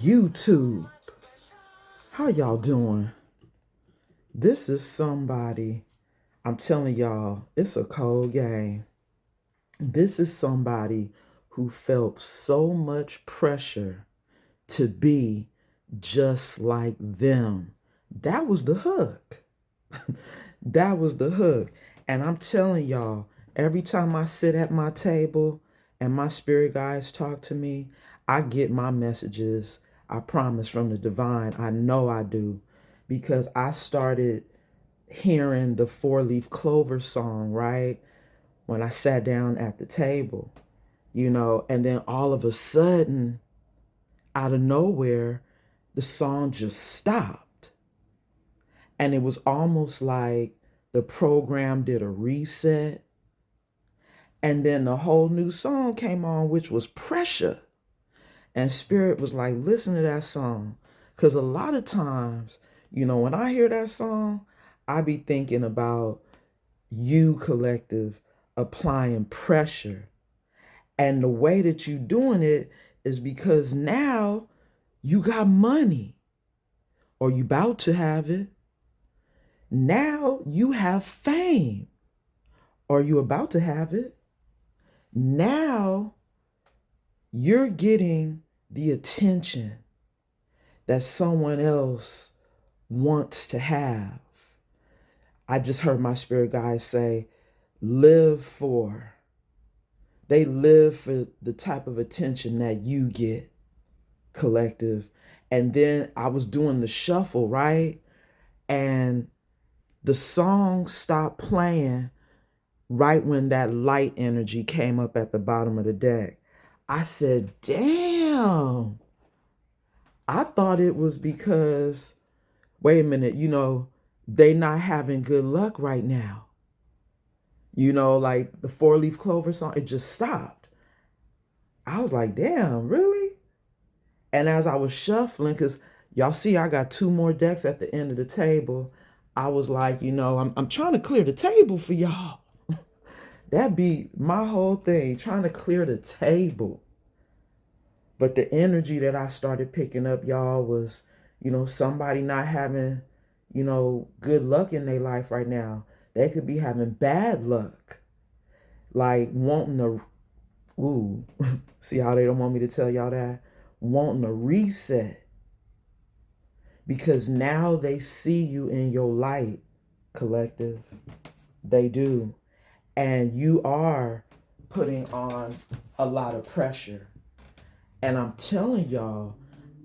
YouTube, how y'all doing? This is somebody, I'm telling y'all, it's a cold game. This is somebody who felt so much pressure to be just like them. That was the hook. That was the hook. And I'm telling y'all, every time I sit at my table and my spirit guides talk to me, I get my messages, I promise, from the divine. I know I do, because I started hearing the four-leaf clover song, right? When I sat down at the table, and then all of a sudden, out of nowhere, the song just stopped. And it was almost like the program did a reset. And then the whole new song came on, which was Pressure. And Spirit was like, listen to that song. Because a lot of times, when I hear that song, I be thinking about you, collective, applying pressure. And the way that you doing it is because now you got money, or you about to have it. Now you have fame, or you about to have it. Now you're getting the attention that someone else wants to have. I just heard my spirit guides say, they live for the type of attention that you get, collective. And then I was doing the shuffle, right? And the song stopped playing right when that light energy came up at the bottom of the deck. I said, damn. I thought it was because, wait a minute, they not having good luck right now. Like the four-leaf clover song, it just stopped. I was like, damn, really? And as I was shuffling, because y'all see I got two more decks at the end of the table, I was like, I'm trying to clear the table for y'all. That be my whole thing, trying to clear the table. But the energy that I started picking up, y'all, was, somebody not having, good luck in their life right now. They could be having bad luck. Like wanting to, see how they don't want me to tell y'all that? Wanting a reset. Because now they see you in your light, collective. They do. And you are putting on a lot of pressure. And I'm telling y'all,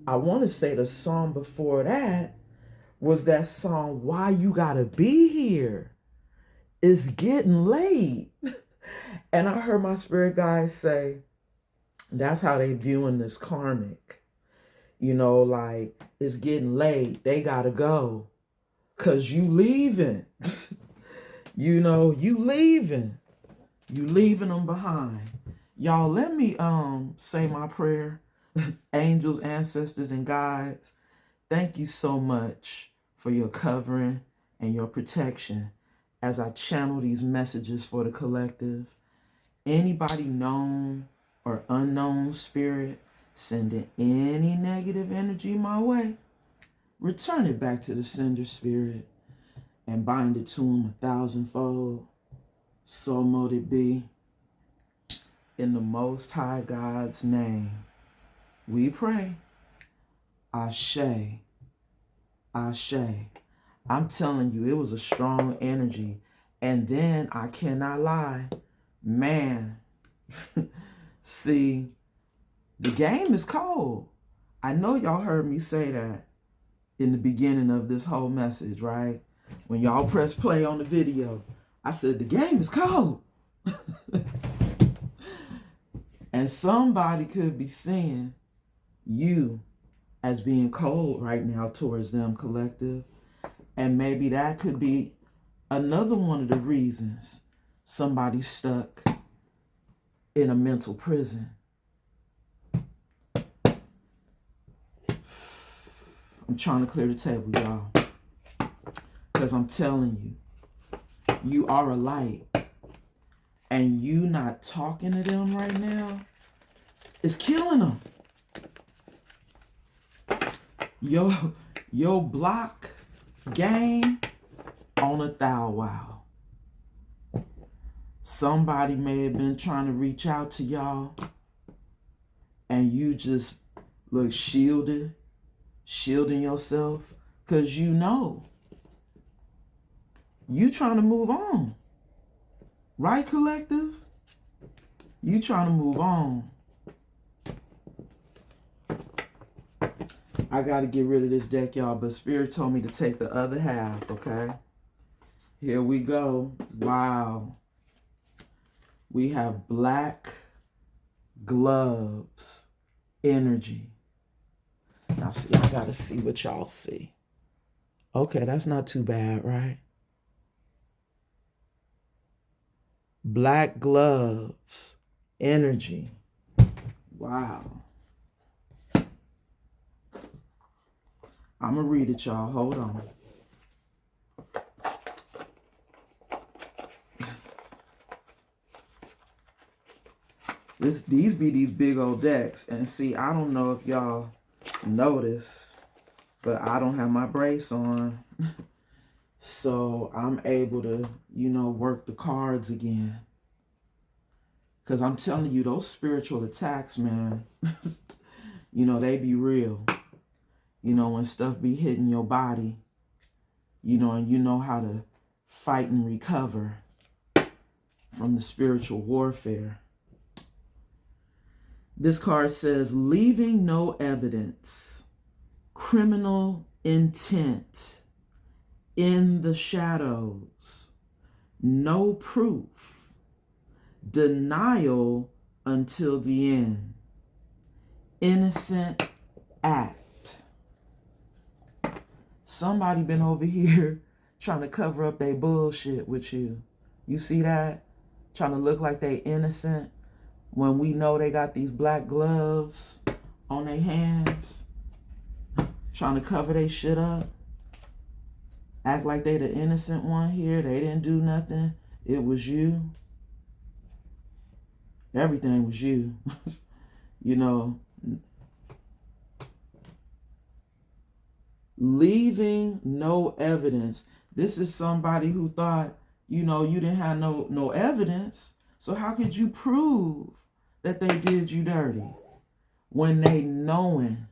I want to say the song before that was that song, Why You Gotta Be Here. It's getting late. And I heard my spirit guys say, that's how they viewing this karmic. Like, it's getting late. They gotta go. Cause you leaving. You leaving. You leaving them behind. Y'all, let me say my prayer. Angels, ancestors, and guides, thank you so much for your covering and your protection as I channel these messages for the collective. Anybody known or unknown spirit sending any negative energy my way, return it back to the sender spirit and bind it to him 1,000-fold. So mote it be. In the Most High God's name, we pray. Ashe. Ashe. I'm telling you, it was a strong energy. And then, I cannot lie, man, see, the game is cold. I know y'all heard me say that in the beginning of this whole message, right? When y'all press play on the video, I said, the game is cold. And somebody could be seeing you as being cold right now towards them, collective. And maybe that could be Another one of the reasons somebody's stuck in a mental prison. I'm trying to clear the table, y'all. Because I'm telling you, you are a light. And you not talking to them right now is killing them. Your block game on a thou. Somebody may have been trying to reach out to y'all and you just look shielding yourself because you know you trying to move on. Right, collective? You trying to move on. I got to get rid of this deck, y'all, but Spirit told me to take the other half, okay? Here we go. Wow. We have black gloves energy. Now, see, I got to see what y'all see. Okay, that's not too bad, right? Black gloves energy. Wow. I'm going to read it, y'all. Hold on. These be these big old decks. And see, I don't know if y'all notice, but I don't have my brace on. So I'm able to, work the cards again. Because I'm telling you, those spiritual attacks, man, they be real. When stuff be hitting your body, and you know how to fight and recover from the spiritual warfare. This card says, leaving no evidence, criminal intent in the shadows, no proof, denial until the end, innocent act. Somebody been over here trying to cover up their bullshit with you. You see that? Trying to look like they innocent when we know they got these black gloves on their hands. Trying to cover their shit up. Act like they the innocent one here. They didn't do nothing. It was you. Everything was you. Leaving no evidence. This is somebody who thought, you didn't have no evidence. So how could you prove that they did you dirty when they knowing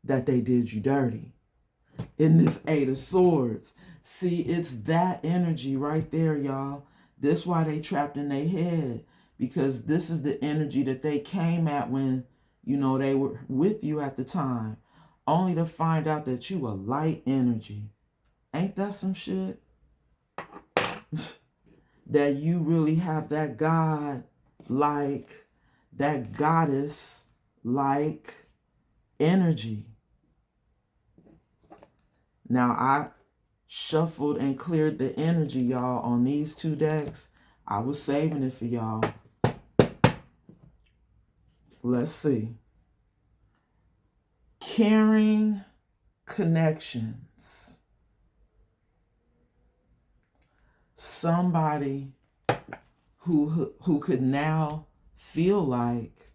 that they did you dirty? In this Eight of Swords. See, it's that energy right there, y'all. This why they trapped in their head. Because this is the energy that they came at when, they were with you at the time. Only to find out that you a light energy. Ain't that some shit? That you really have that God-like, that goddess-like energy. Now, I shuffled and cleared the energy, y'all, on these two decks. I was saving it for y'all. Let's see. Caring connections. Somebody who could now feel like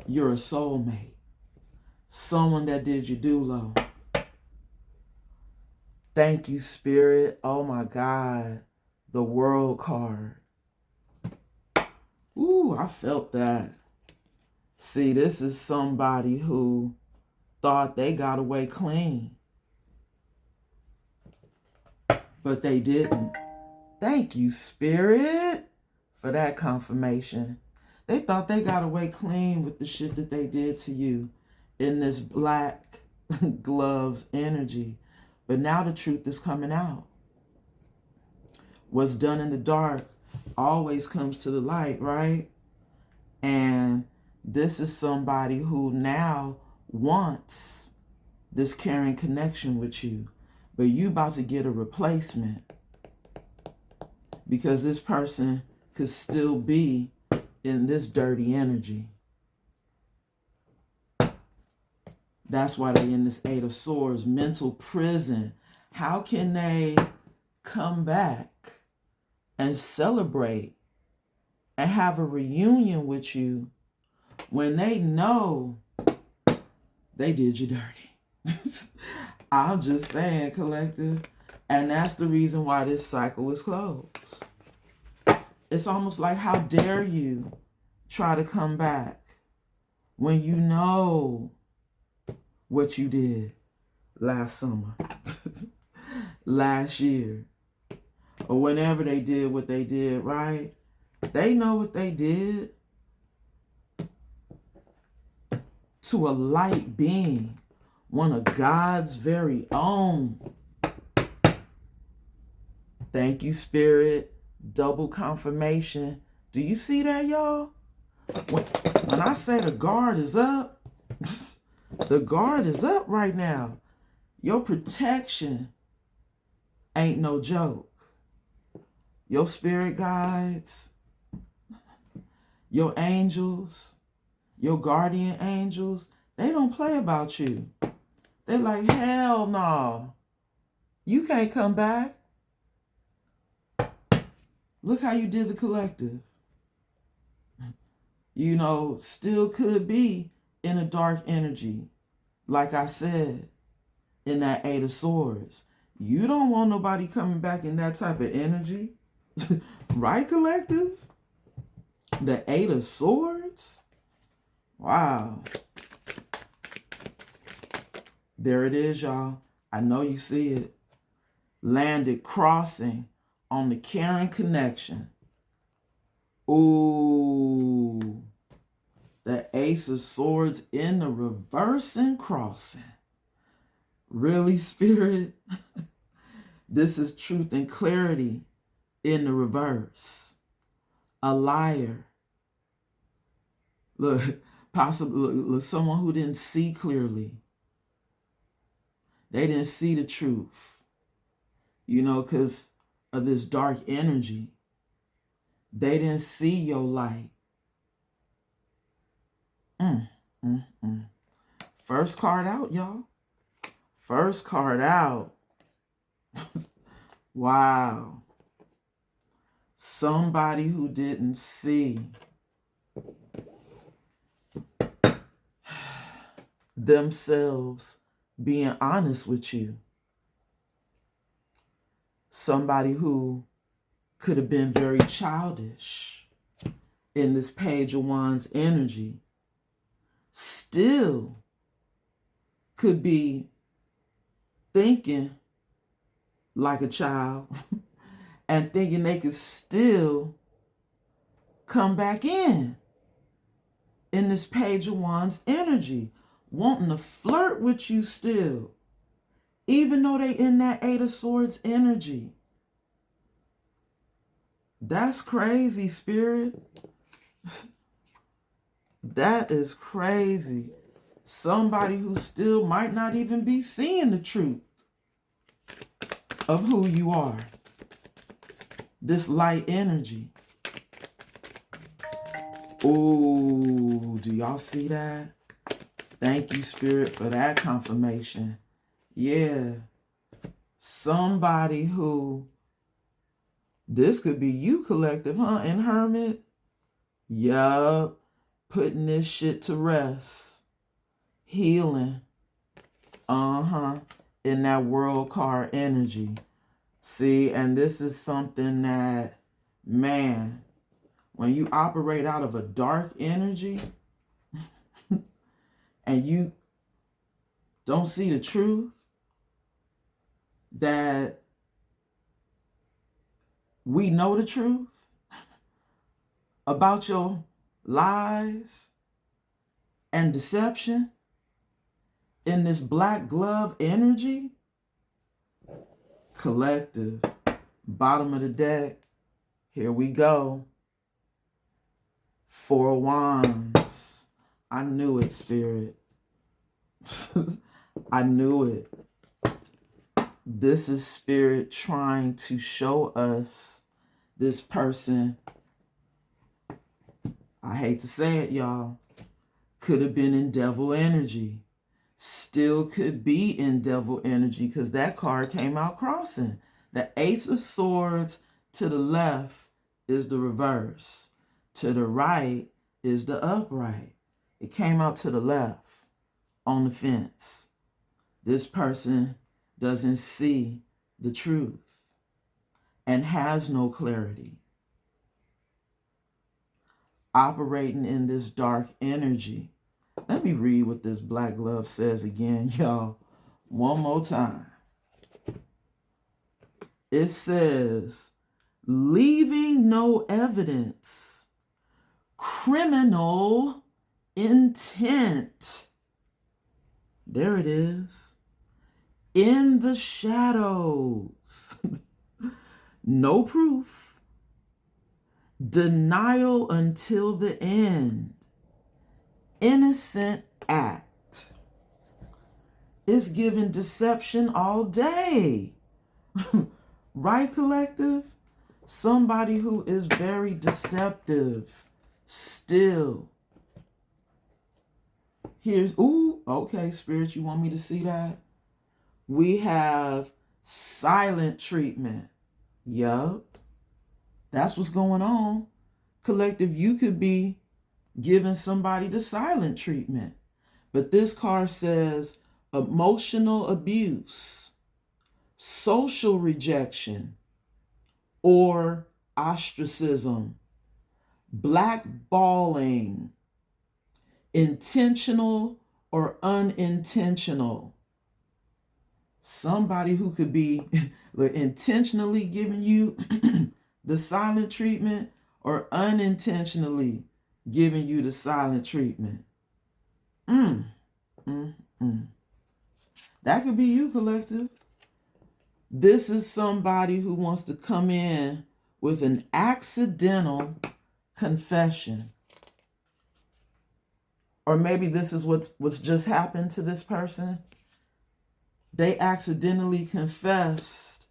you're a soulmate. Someone that did you do low. Thank you, Spirit. Oh my God. The World card. Ooh, I felt that. See, this is somebody who thought they got away clean. But they didn't. Thank you, Spirit, for that confirmation. They thought they got away clean with the shit that they did to you in this black gloves energy. But now the truth is coming out. What's done in the dark always comes to the light, right? And this is somebody who now wants this caring connection with you. But you about to get a replacement. because this person could still be in this dirty energy. That's why they in this Eight of Swords, mental prison. How can they come back and celebrate and have a reunion with you when they know they did you dirty? I'm just saying, collective. And that's the reason why this cycle is closed. It's almost like, how dare you try to come back when you know what you did last summer, last year, or whenever they did what they did, right? They know what they did to a light being, one of God's very own. Thank you, Spirit. Double confirmation. Do you see that, y'all? When I say the guard is up, the guard is up right now. Your protection ain't no joke. Your spirit guides, your angels, your guardian angels, they don't play about you. They're like, hell no. You can't come back. Look how you did the collective. You know, still could be in a dark energy. Like I said, in that Eight of Swords. You don't want nobody coming back in that type of energy. Right, collective? The Eight of Swords? Wow. There it is, y'all. I know you see it. Landed crossing on the caring connection. Ooh. The Ace of Swords in the reverse and crossing. Really, Spirit? This is truth and clarity in the reverse. A liar. Look, possibly look, someone who didn't see clearly. They didn't see the truth. You know, because of this dark energy. They didn't see your light. First card out, y'all. First card out. Wow. Somebody who didn't see themselves being honest with you. Somebody who could have been very childish in this Page of Wands energy. Still could be thinking like a child and thinking they could still come back in this Page of Wands energy, wanting to flirt with you still, even though they in that Eight of Swords energy. That's crazy, Spirit. That is crazy. Somebody who still might not even be seeing the truth of who you are. This light energy. Ooh, do y'all see that? Thank you, Spirit, for that confirmation. Yeah. Somebody who, this could be you, collective, huh? And Hermit? Yup. Putting this shit to rest. Healing. In that world card energy. See, and this is something that, man, when you operate out of a dark energy and you don't see the truth, that we know the truth about your lies and deception in this black glove energy. Collective, bottom of the deck, here we go. Four of Wands. I knew it, Spirit. I knew it. This is Spirit trying to show us This person, I hate to say it, y'all, could have been in devil energy. Still could be in devil energy because that card came out crossing. The Ace of Swords to the left is the reverse. To the right is the upright. It came out to the left on the fence. This person doesn't see the truth and has no clarity. Operating in this dark energy. Let me read what this black glove says again, y'all, one more time. It says, leaving no evidence, criminal intent. There it is. In the shadows. No proof. Denial until the end. Innocent act. It's giving deception all day. Right, collective? Somebody who is very deceptive still. Here's, ooh, okay, Spirit, you want me to see that? We have silent treatment. Yup. That's what's going on. Collective, you could be giving somebody the silent treatment. But this card says emotional abuse, social rejection, or ostracism, blackballing, intentional or unintentional. Somebody who could be intentionally giving you the silent treatment or unintentionally giving you the silent treatment. That could be you, collective. This is somebody who wants to come in with an accidental confession. Or maybe this is what's just happened to this person. They accidentally confessed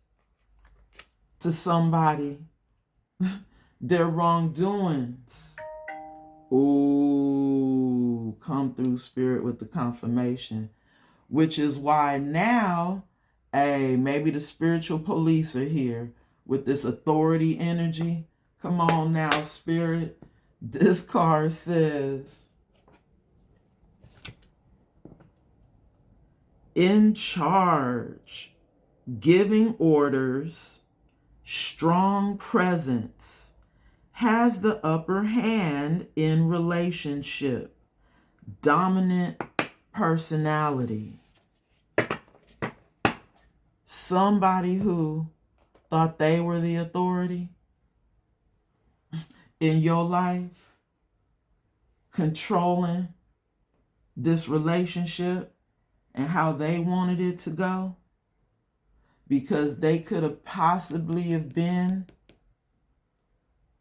to somebody their wrongdoings. Ooh, come through, Spirit, with the confirmation. Which is why now, hey, maybe the spiritual police are here with this authority energy. Come on now, Spirit. This card says, in charge, giving orders, strong presence, has the upper hand in relationship, dominant personality. Somebody who thought they were the authority in your life, controlling this relationship and how they wanted it to go, because they could have possibly have been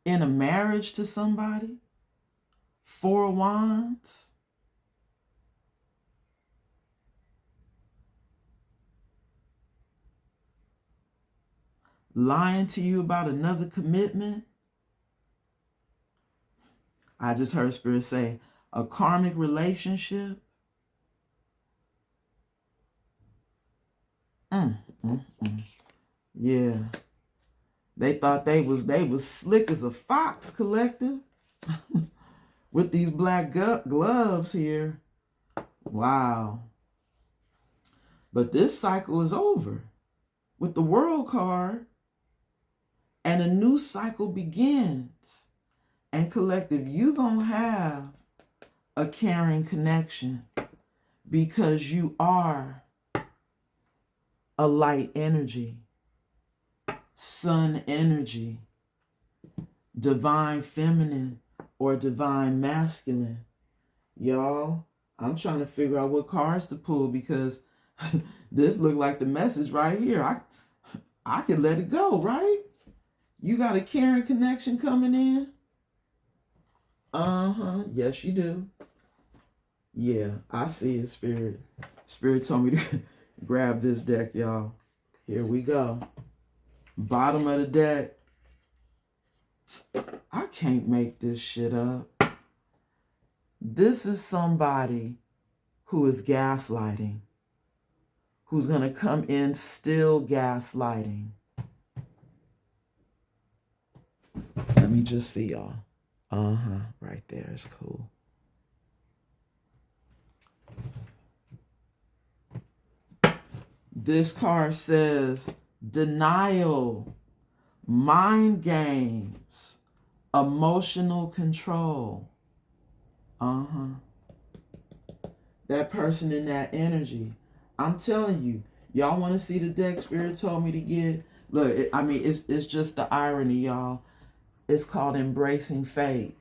in a marriage to somebody. Four of Wands. Lying to you about another commitment. I just heard Spirit say a karmic relationship. Yeah. They thought they was slick as a fox, collective. With these black gloves here. Wow. But this cycle is over with the World card, and a new cycle begins. And collective, you're going to have a caring connection because you are a light energy, sun energy, divine feminine or divine masculine. Y'all, I'm trying to figure out what cards to pull because this looked like the message right here. I could let it go, right? You got a caring connection coming in? Yes, you do. Yeah, I see it, Spirit. Spirit told me to grab this deck, y'all. Here we go. Bottom of the deck. I can't make this shit up. This is somebody who is gaslighting, who's going to come in still gaslighting. Let me just see y'all. Right there is cool. This card says denial, mind games, emotional control. That person in that energy. I'm telling you, y'all want to see the deck Spirit told me to get? Look, it's just the irony, y'all. It's called embracing fate.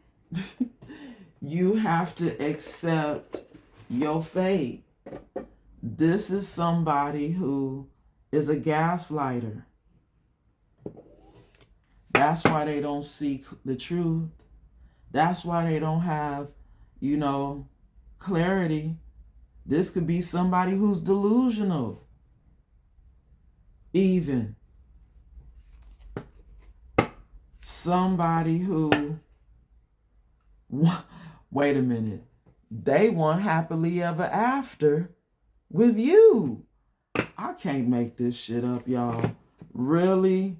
You have to accept your fate. This is somebody who is a gaslighter. That's why they don't seek the truth. That's why they don't have, clarity. This could be somebody who's delusional. Even somebody who, wait a minute, they want happily ever after with you. I can't make this shit up, y'all. Really?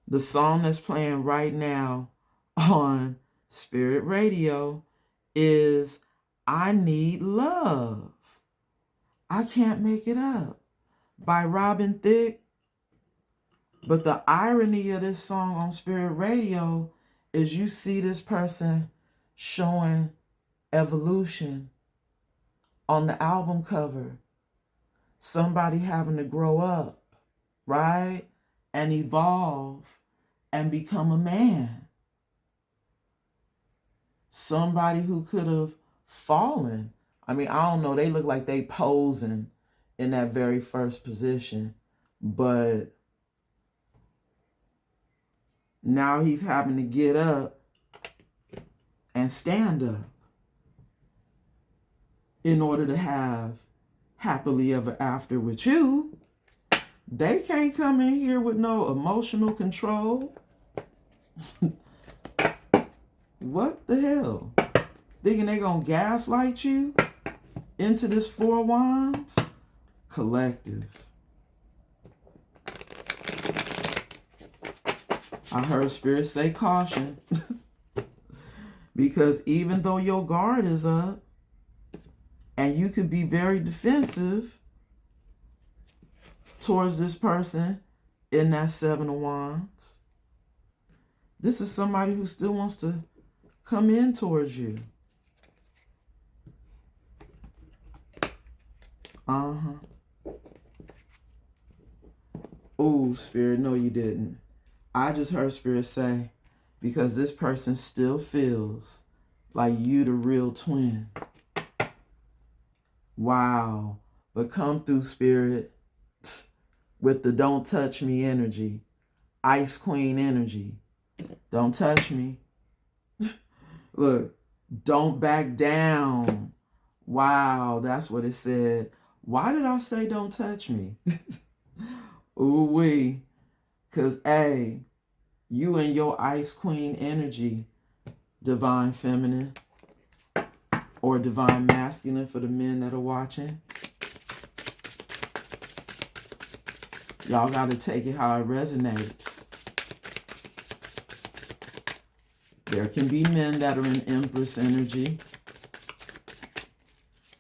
The song that's playing right now on Spirit Radio is I Need Love. I Can't Make It Up by Robin Thicke. But the irony of this song on Spirit Radio is you see this person showing evolution on the album cover. Somebody having to grow up, right? And evolve and become a man. Somebody who could have fallen. I don't know. They look like they posing in that very first position. But now he's having to get up and stand up in order to have happily ever after with you. They can't come in here with no emotional control. What the hell? Thinking they gonna gaslight you into this Four of Wands? Collective. I heard Spirit say caution. Because even though your guard is up and you could be very defensive towards this person in that Seven of Wands, this is somebody who still wants to come in towards you. Oh, Spirit, no you didn't. I just heard Spirit say, because this person still feels like you the real twin. Wow. But come through, Spirit, with the don't touch me energy. Ice Queen energy. Don't touch me. Look, don't back down. Wow, that's what it said. Why did I say don't touch me? Ooh-wee. Because, A, you and your Ice Queen energy, Divine Feminine, or Divine Masculine for the men that are watching. Y'all got to take it how it resonates. There can be men that are in Empress energy,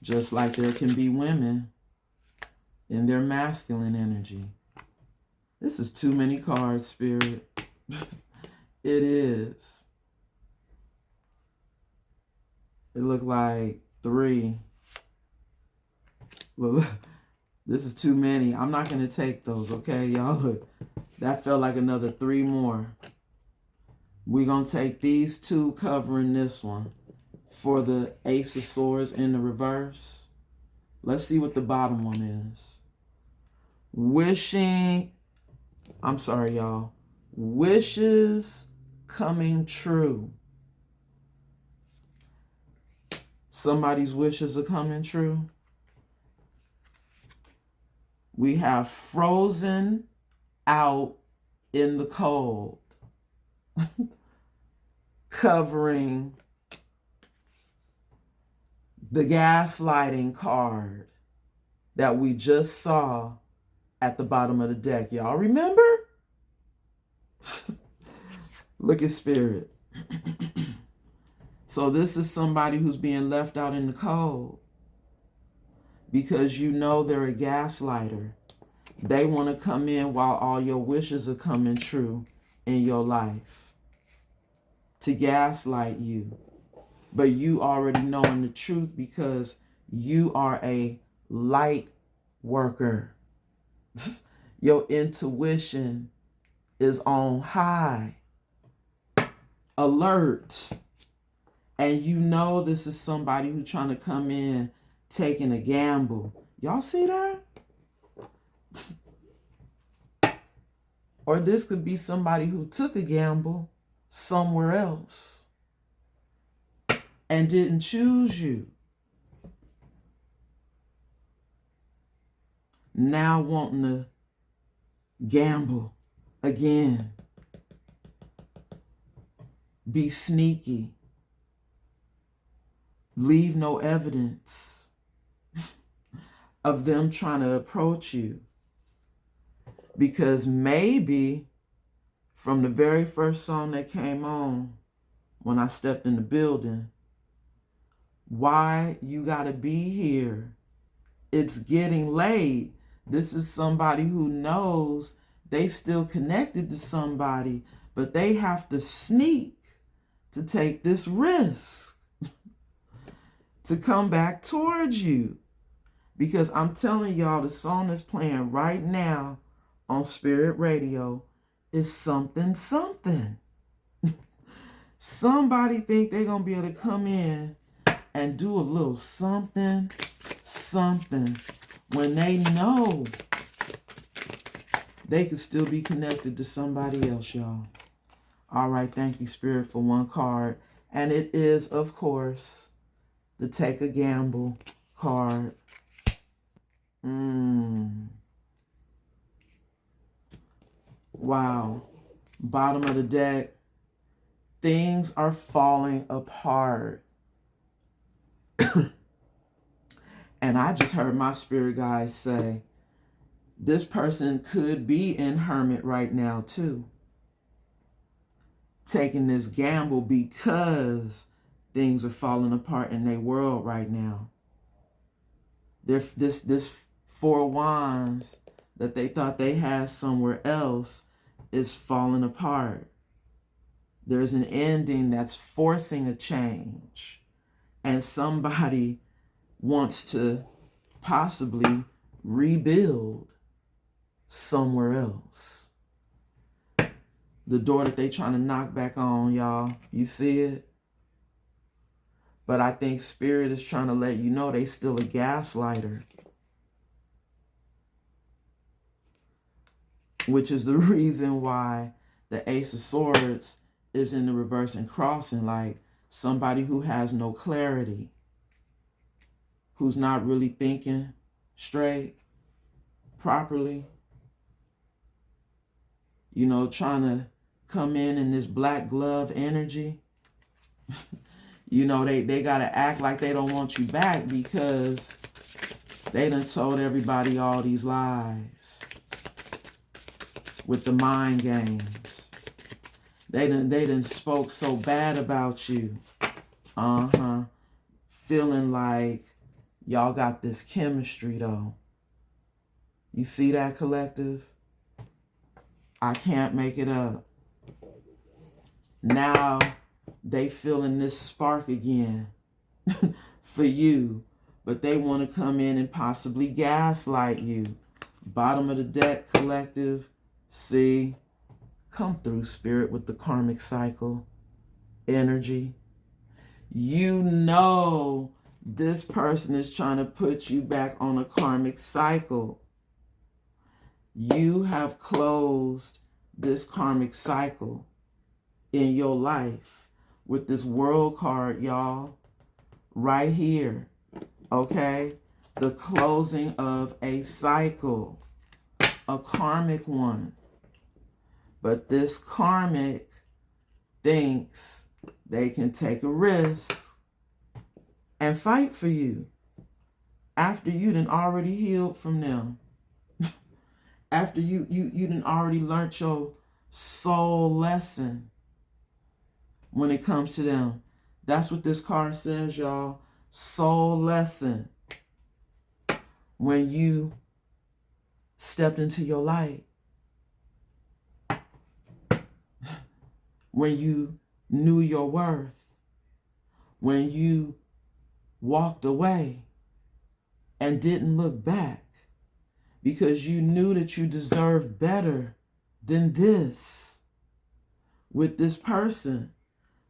just like there can be women in their masculine energy. This is too many cards, Spirit. It is. It looked like 3. Look, this is too many. I'm not going to take those, okay? Y'all, look. That felt like another 3 more. We're going to take these 2 covering this one for the Ace of Swords in the reverse. Let's see what the bottom one is. Wishes coming true. Somebody's wishes are coming true. We have frozen out in the cold. covering the gaslighting card that we just saw at the bottom of the deck. Y'all remember? Look at Spirit. So this is somebody who's being left out in the cold because you know they're a gaslighter. They want to come in while all your wishes are coming true in your life to gaslight you. But you already knowing the truth because you are a light worker. Your intuition is on high alert. And you know this is somebody who's trying to come in taking a gamble. Y'all see that? Or this could be somebody who took a gamble somewhere else and didn't choose you. Now wanting to gamble again. Be sneaky. Leave no evidence of them trying to approach you. Because maybe from the very first song that came on when I stepped in the building, why you gotta be here? It's getting late. This is somebody who knows they still connected to somebody, but they have to sneak to take this risk to come back towards you. Because I'm telling y'all, the song that's playing right now on Spirit Radio is something. Somebody think they're going to be able to come in and do a little something when they know they could still be connected to somebody else, y'all. All right, thank you, Spirit, for one card. And it is, of course, the Take a Gamble card. Wow. Bottom of the deck. Things are falling apart. And I just heard my spirit guides say, this person could be in hermit right now too. Taking this gamble because things are falling apart in their world right now. This Four of Wands that they thought they had somewhere else is falling apart. There's an ending that's forcing a change. And somebody wants to possibly rebuild somewhere else. The door that they trying to knock back on, y'all. You see it? But I think Spirit is trying to let you know they still a gaslighter. Which is the reason why the Ace of Swords is in the reverse and crossing, like somebody who has no clarity, who's not really thinking straight, properly. You know, trying to come in this black glove energy. You know, they got to act like they don't want you back because they done told everybody all these lies with the mind games. They done spoke so bad about you. Feeling like y'all got this chemistry though. You see that, collective? I can't make it up. Now they feeling this spark again for you, but they want to come in and possibly gaslight you. Bottom of the deck, collective. See, come through, Spirit, with the karmic cycle energy. You know this person is trying to put you back on a karmic cycle. You have closed this karmic cycle in your life with this World card, y'all, right here. Okay? The closing of a cycle, a karmic one. But this karmic thinks they can take a risk and fight for you after you done already healed from them. After you done already learned your soul lesson when it comes to them. That's what this card says, y'all. Soul lesson. When you stepped into your light. When you knew your worth. When you walked away and didn't look back because you knew that you deserved better than this. With this person,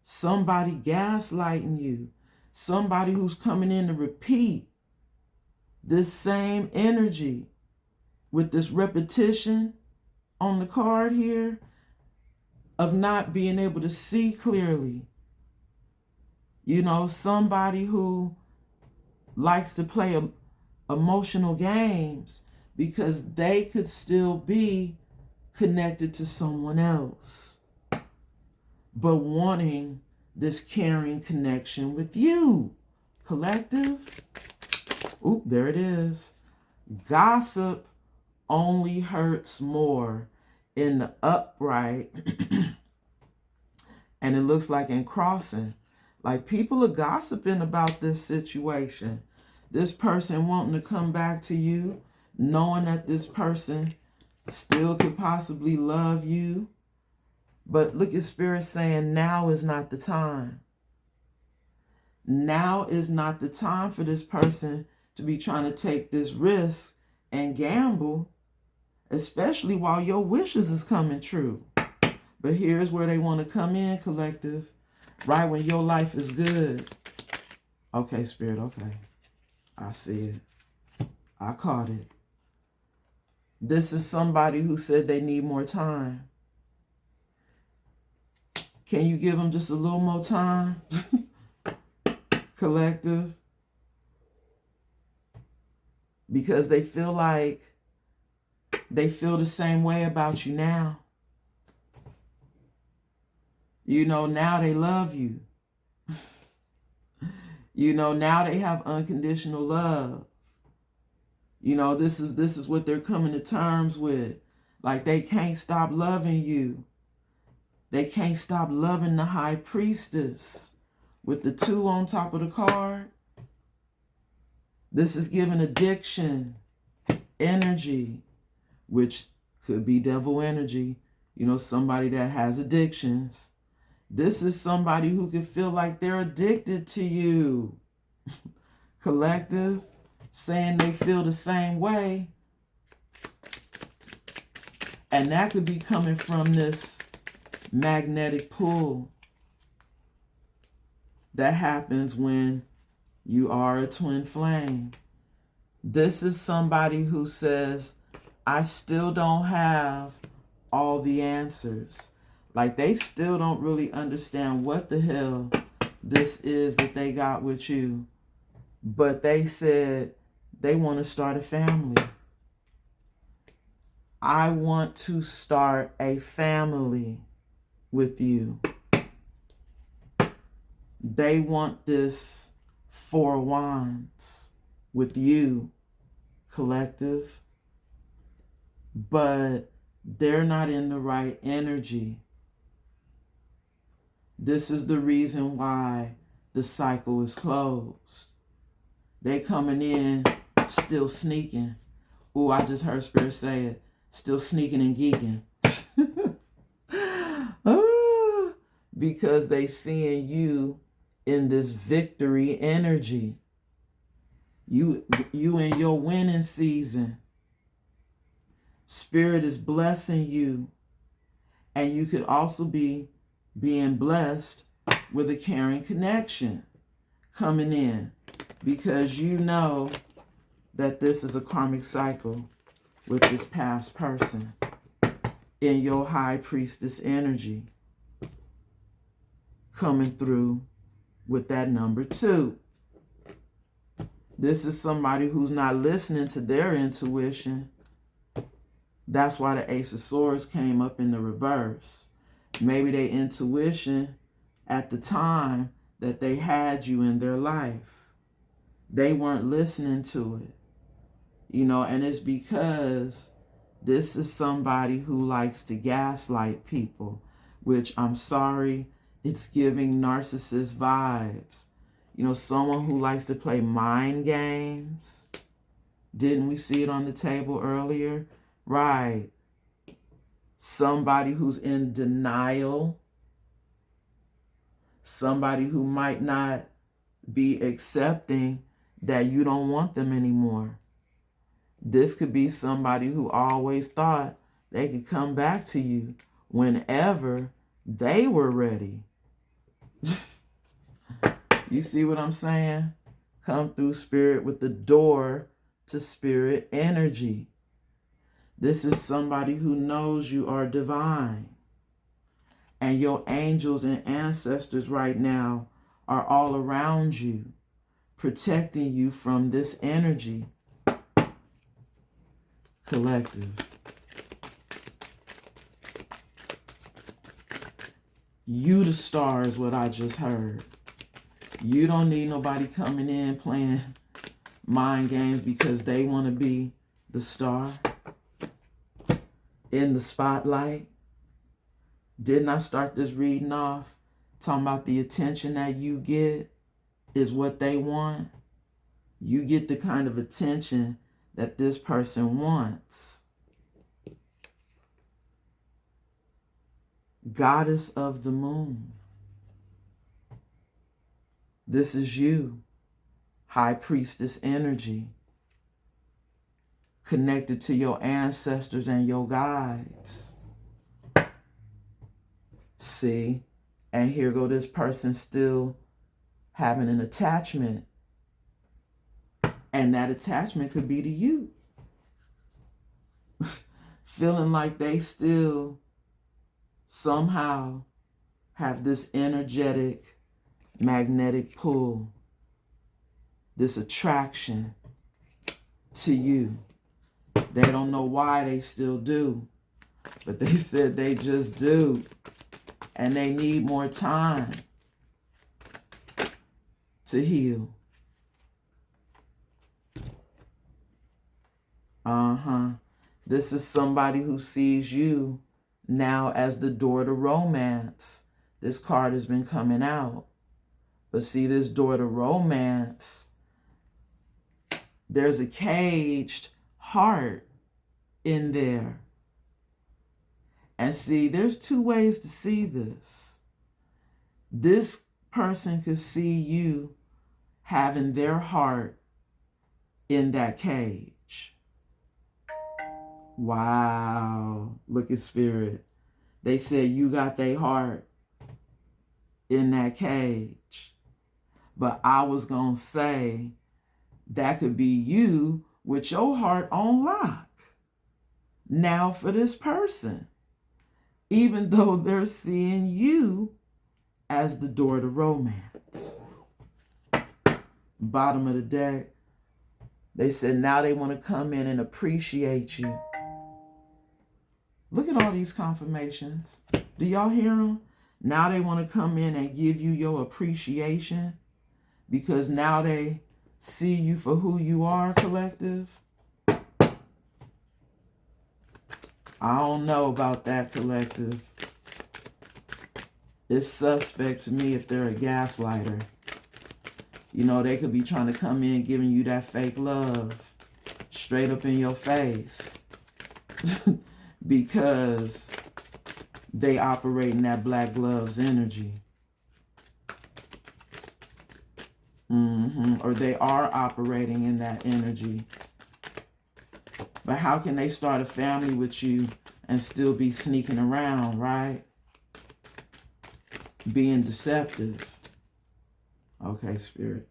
somebody gaslighting you, somebody who's coming in to repeat this same energy with this repetition on the card here of not being able to see clearly. You know, somebody who likes to play emotional games because they could still be connected to someone else, but wanting this caring connection with you, collective. Oop, there it is. Gossip only hurts more in the upright, and it looks like in crossing. Like people are gossiping about this situation. This person wanting to come back to you, knowing that this person still could possibly love you. But look at Spirit saying now is not the time. Now is not the time for this person to be trying to take this risk and gamble, especially while your wishes is coming true. But here's where they want to come in, collective, right when your life is good. Okay, Spirit, okay. I see it. I caught it. This is somebody who said they need more time. Can you give them just a little more time? Collective? Because they feel like they feel the same way about you now. You know, now they love you. You know, now they have unconditional love. You know, this is what they're coming to terms with. Like they can't stop loving you. They can't stop loving the high priestess with the 2 on top of the card. This is giving addiction, energy, which could be devil energy. You know, somebody that has addictions. This is somebody who could feel like they're addicted to you. Collective, saying they feel the same way. And that could be coming from this magnetic pull that happens when you are a twin flame. This is somebody who says, I still don't have all the answers. Like they still don't really understand what the hell this is that they got with you. But they said they want to start a family. I want to start a family with you. They want this 4 wands with you, collective. But they're not in the right energy. This is the reason why the cycle is closed. They coming in still sneaking. Ooh, I just heard Spirit say it. Still sneaking and geeking. Because they seeing you in this victory energy. You in your winning season. Spirit is blessing you. And you could also be being blessed with a caring connection coming in, because you know that this is a karmic cycle with this past person in your high priestess energy coming through with that number 2. This is somebody who's not listening to their intuition. That's why the Ace of Swords came up in the reverse. Maybe their intuition at the time that they had you in their life, they weren't listening to it. And it's because this is somebody who likes to gaslight people, which I'm sorry, it's giving narcissist vibes. Someone who likes to play mind games. Didn't we see it on the table earlier? Right. Somebody who's in denial. Somebody who might not be accepting that you don't want them anymore. This could be somebody who always thought they could come back to you whenever they were ready. You see what I'm saying? Come through, Spirit, with the door to spirit energy. This is somebody who knows you are divine. And your angels and ancestors right now are all around you, protecting you from this energy. Collective. You the star is what I just heard. You don't need nobody coming in playing mind games because they want to be the star in the spotlight. Didn't I start this reading off talking about the attention that you get is what they want? You get the kind of attention that this person wants. Goddess of the moon. This is you, high priestess energy, connected to your ancestors and your guides. See, and here go this person still having an attachment. And that attachment could be to you. Feeling like they still somehow have this energetic, magnetic pull, this attraction to you. They don't know why they still do, but they said they just do. And they need more time to heal. This is somebody who sees you now as the door to romance. This card has been coming out. But see, this door to romance, there's a caged heart in there. And see, there's two ways to see this. This person could see you having their heart in that cage. Wow. Look at Spirit. They said you got their heart in that cage. But I was going to say that could be you with your heart on lock now for this person. Even though they're seeing you as the door to romance. Bottom of the deck, they said now they want to come in and appreciate you. Look at all these confirmations. Do y'all hear them? Now they want to come in and give you your appreciation because now they see you for who you are, collective. I don't know about that, collective. It's suspect to me if they're a gaslighter. They could be trying to come in giving you that fake love straight up in your face because they operate in that black gloves energy. Or they are operating in that energy. But how can they start a family with you and still be sneaking around, right? Being deceptive. Okay, Spirit.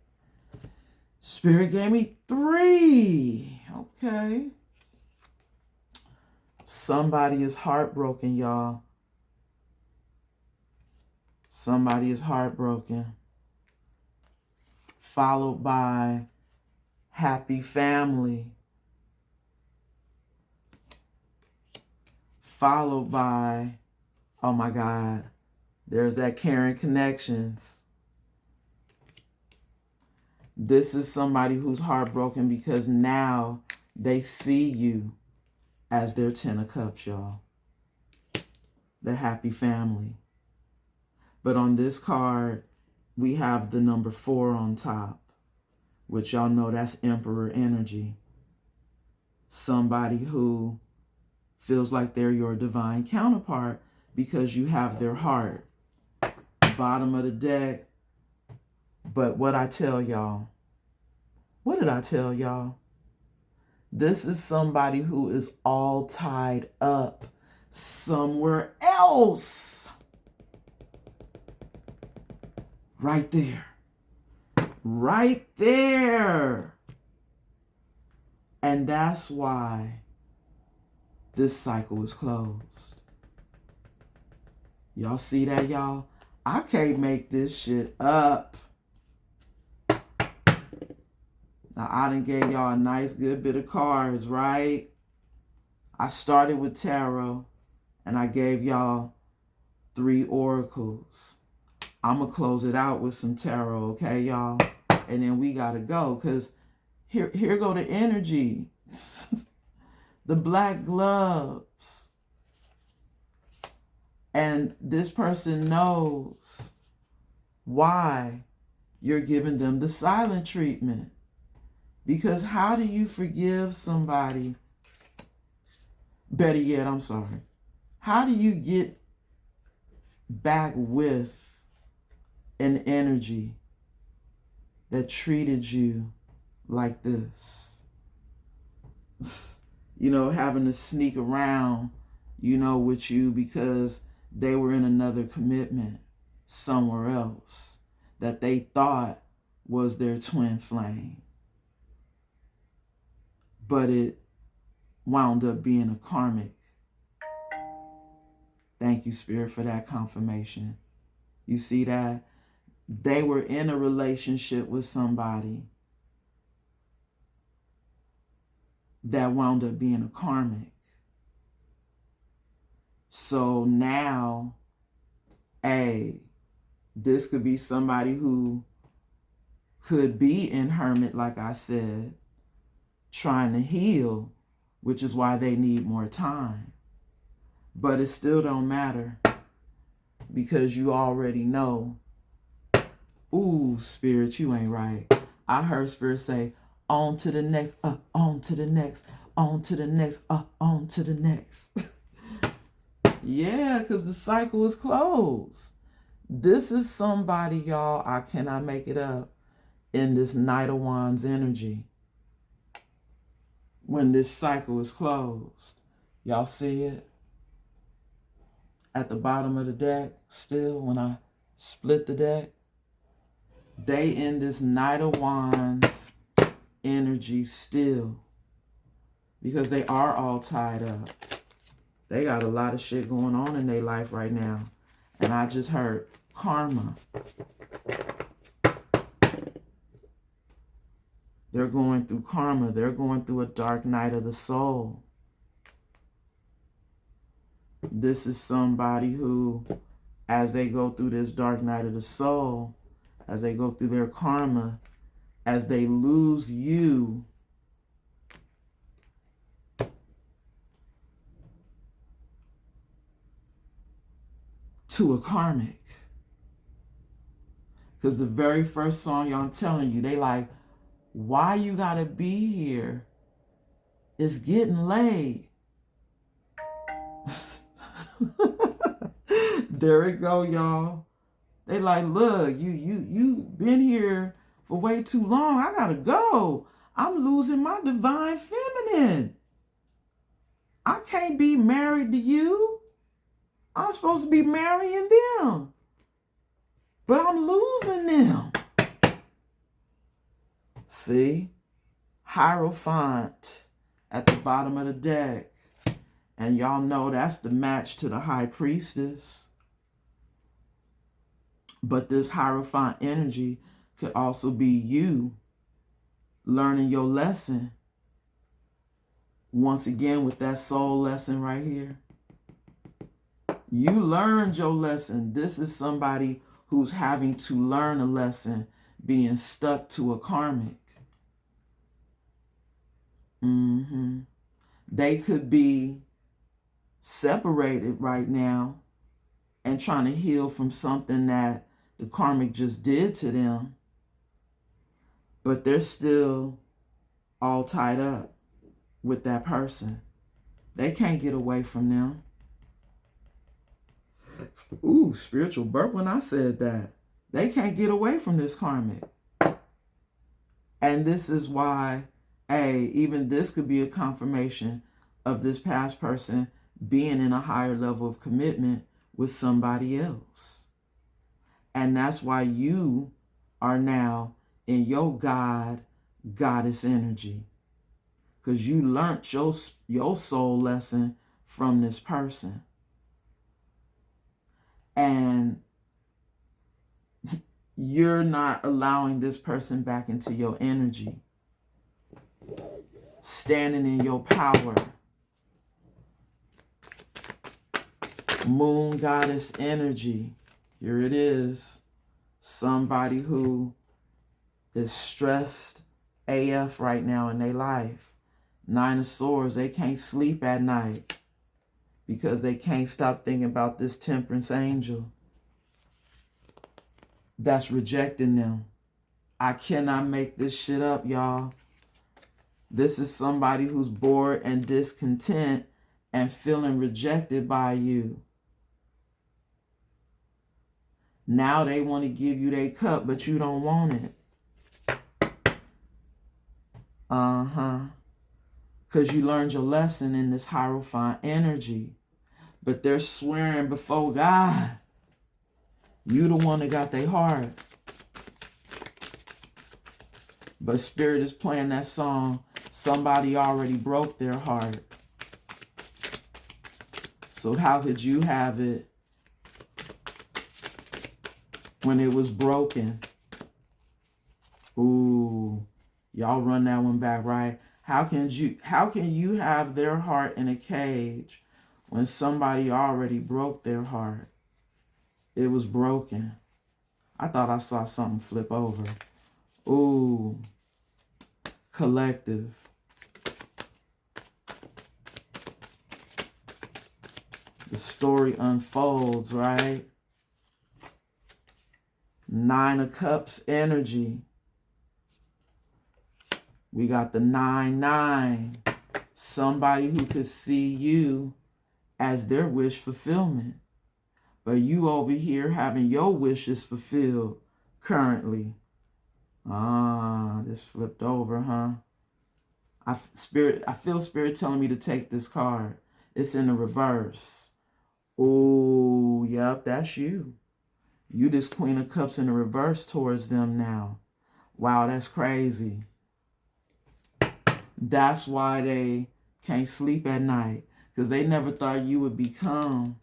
Spirit gave me 3. Okay. Somebody is heartbroken, y'all. Somebody is heartbroken. Followed by happy family. Followed by Oh my God. There's that caring connections. This is somebody who's heartbroken because now they see you as their 10 of cups, y'all. The happy family. But on this card, we have the number 4 on top, which y'all know that's Emperor energy. Somebody who feels like they're your divine counterpart because you have their heart. Bottom of the deck. But what I tell y'all, what did I tell y'all? This is somebody who is all tied up somewhere else. Right there. Right there. And that's why this cycle is closed. Y'all see that, y'all? I can't make this shit up. Now, I done gave y'all a nice good bit of cards, right? I started with tarot, and I gave y'all 3 oracles. I'm going to close it out with some tarot, okay, y'all? And then we got to go, because here go the energy. The black gloves. And this person knows why you're giving them the silent treatment. Because how do you forgive somebody? Better yet, I'm sorry. How do you get back with an energy that treated you like this? You know, having to sneak around, you know, with you because they were in another commitment somewhere else that they thought was their twin flame. But it wound up being a karmic. Thank you, Spirit, for that confirmation. You see that? They were in a relationship with somebody that wound up being a karmic. So now, this could be somebody who could be in hermit, like I said, trying to heal, which is why they need more time. But it still don't matter because you already know, ooh, Spirit, you ain't right. I heard Spirit say, on to the next, on to the next, on to the next, on to the next. Yeah, because the cycle is closed. This is somebody, y'all, I cannot make it up, in this Knight of Wands energy. When this cycle is closed. Y'all see it? At the bottom of the deck, still, when I split the deck, they in this Knight of Wands energy still. Because they are all tied up. They got a lot of shit going on in their life right now. And I just heard karma. They're going through karma. They're going through a dark night of the soul. This is somebody who, as they go through this dark night of the soul, as they go through their karma, as they lose you, to a karmic. Because the very first song, y'all, I'm telling you, they like, why you gotta be here? It's getting late. There it go, y'all. They like, look, you been here for way too long. I gotta go. I'm losing my divine feminine. I can't be married to you. I'm supposed to be marrying them. But I'm losing them. See? Hierophant at the bottom of the deck. And y'all know that's the match to the High Priestess. But this Hierophant energy could also be you learning your lesson. Once again with that soul lesson right here. You learned your lesson. This is somebody who's having to learn a lesson, being stuck to a karmic. They could be separated right now and trying to heal from something that the karmic just did to them, but they're still all tied up with that person. They can't get away from them. Ooh, spiritual burp when I said that. They can't get away from this karmic. And this is why, even this could be a confirmation of this past person being in a higher level of commitment with somebody else. And that's why you are now in your goddess energy. Because you learned your soul lesson from this person. And you're not allowing this person back into your energy. Standing in your power. Moon goddess energy. Here it is. Somebody who is stressed AF right now in their life. 9 of Swords. They can't sleep at night because they can't stop thinking about this temperance angel that's rejecting them. I cannot make this shit up, y'all. This is somebody who's bored and discontent and feeling rejected by you. Now they want to give you their cup, but you don't want it. Because you learned your lesson in this Hierophant energy. But they're swearing before God. You the one that got their heart. But Spirit is playing that song. Somebody already broke their heart. So how could you have it when it was broken? Ooh, y'all run that one back, right? How can you have their heart in a cage when somebody already broke their heart? It was broken. I thought I saw something flip over. Ooh, collective. The story unfolds, right? 9 of Cups energy. We got the 9-9. Somebody who could see you as their wish fulfillment. But you over here having your wishes fulfilled currently. This flipped over, huh? I feel Spirit telling me to take this card. It's in the reverse. Oh, yep, that's you. You this Queen of Cups in the reverse towards them now. Wow, that's crazy. That's why they can't sleep at night. Because they never thought you would become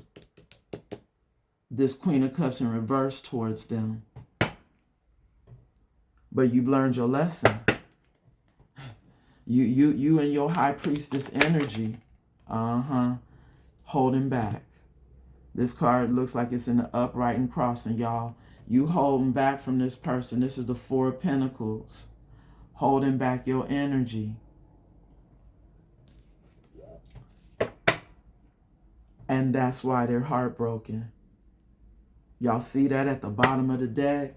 this Queen of Cups in reverse towards them. But you've learned your lesson. You and your High Priestess energy. Holding back. This card looks like it's in the upright and crossing, y'all. You holding back from this person. This is the 4 of Pentacles. Holding back your energy. And that's why they're heartbroken. Y'all see that at the bottom of the deck?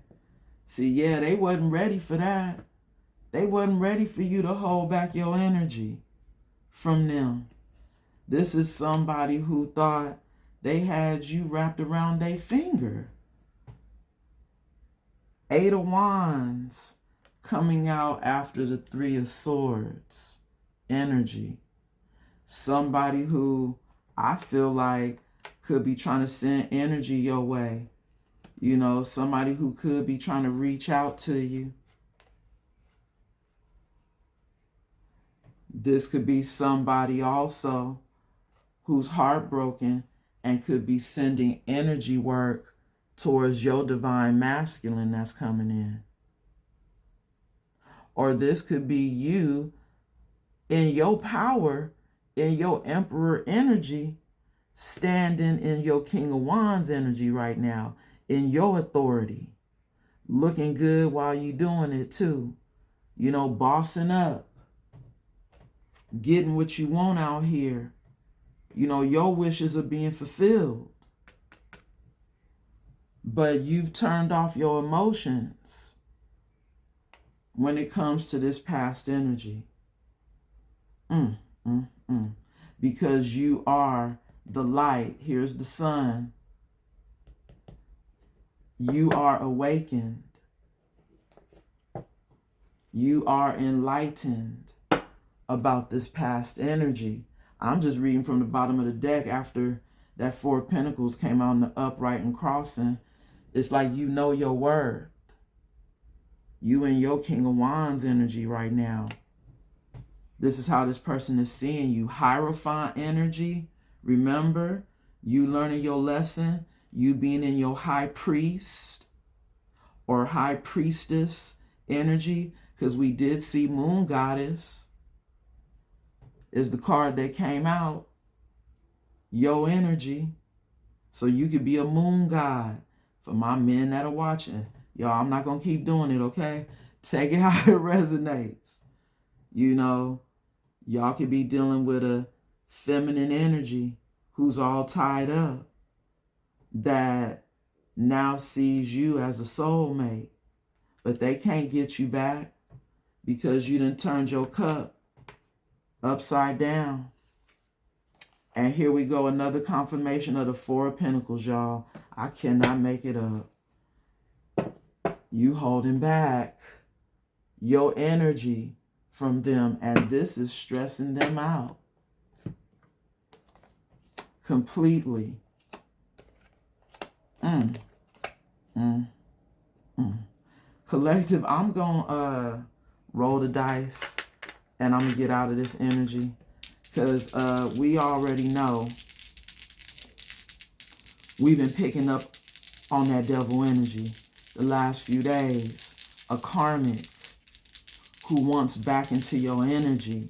See, yeah, they wasn't ready for that. They wasn't ready for you to hold back your energy from them. This is somebody who thought they had you wrapped around their finger. 8 of Wands coming out after the 3 of Swords energy. Somebody who I feel like could be trying to send energy your way. You know, somebody who could be trying to reach out to you. This could be somebody also who's heartbroken and could be sending energy work towards your divine masculine that's coming in. Or this could be you in your power, in your emperor energy, standing in your King of Wands energy right now, in your authority, looking good while you doing it too. You know, bossing up, getting what you want out here. You know, your wishes are being fulfilled. But you've turned off your emotions when it comes to this past energy. Because you are the light. Here's the sun. You are awakened. You are enlightened about this past energy. I'm just reading from the bottom of the deck after that Four of Pentacles came out in the upright and crossing. It's like you know your worth. You and your King of Wands energy right now. This is how this person is seeing you. Hierophant energy. Remember, you learning your lesson. You being in your high priest or high priestess energy. Because we did see Moon Goddess is the card that came out. Your energy. So you could be a moon god. For my men that are watching, y'all, I'm not going to keep doing it, okay? Take it how it resonates. You know, y'all could be dealing with a feminine energy who's all tied up that now sees you as a soulmate. But they can't get you back because you done turned your cup upside down. And here we go, another confirmation of the Four of Pentacles, y'all. I cannot make it up. You holding back your energy from them, and this is stressing them out completely. Collective, I'm gonna roll the dice, and I'm gonna get out of this energy. Because we already know we've been picking up on that devil energy the last few days. A karmic who wants back into your energy,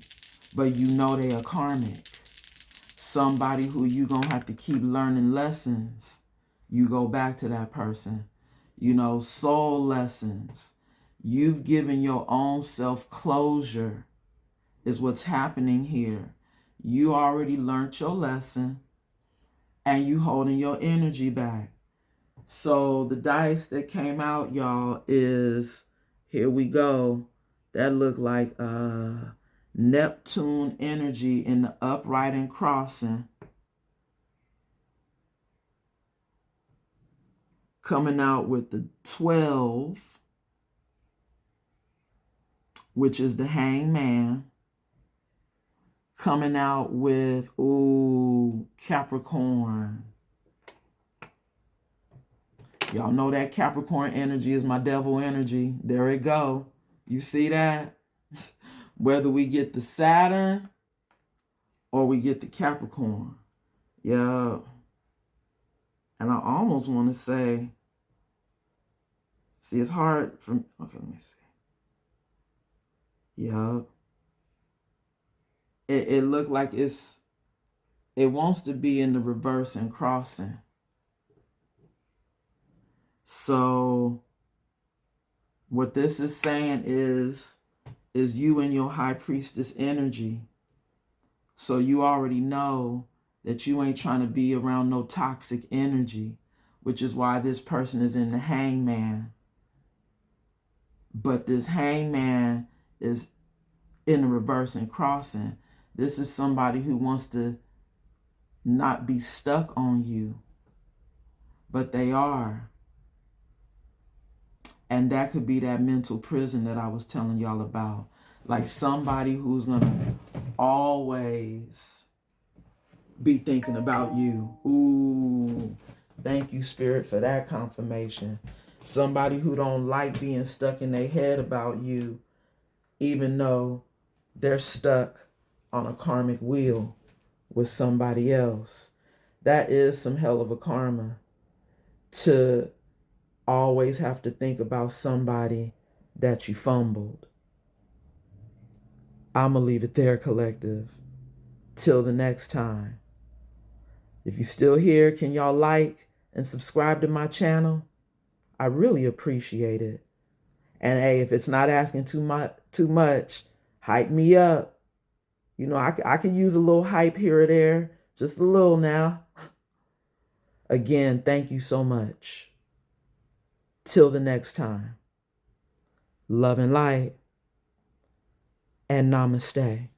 but you know they are karmic. Somebody who you going to have to keep learning lessons. You go back to that person. You know, soul lessons. You've given your own self closure is what's happening here. You already learned your lesson and you holding your energy back. So the dice that came out, y'all, is, here we go. That looked like Neptune energy in the upright and crossing. Coming out with the 12, which is the hangman. Coming out with, Capricorn. Y'all know that Capricorn energy is my devil energy. There it go. You see that? Whether we get the Saturn or we get the Capricorn. Yeah. And I almost want to say, see, it's hard for me. Okay, let me see. Yeah. It looked like it wants to be in the reverse and crossing. So what this is saying is you and your high priestess energy. So you already know that you ain't trying to be around no toxic energy, which is why this person is in the hangman. But this hangman is in the reverse and crossing. This is somebody who wants to not be stuck on you, but they are. And that could be that mental prison that I was telling y'all about. Like somebody who's going to always be thinking about you. Ooh, thank you, Spirit, for that confirmation. Somebody who don't like being stuck in their head about you, even though they're stuck on a karmic wheel with somebody else. That is some hell of a karma, to always have to think about somebody that you fumbled. I'm going to leave it there, collective. Till the next time. If you're still here, can y'all like and subscribe to my channel? I really appreciate it. And hey, if it's not asking too much, hype me up. You know, I could use a little hype here or there, just a little now. Again, thank you so much. Till the next time, love and light, and namaste.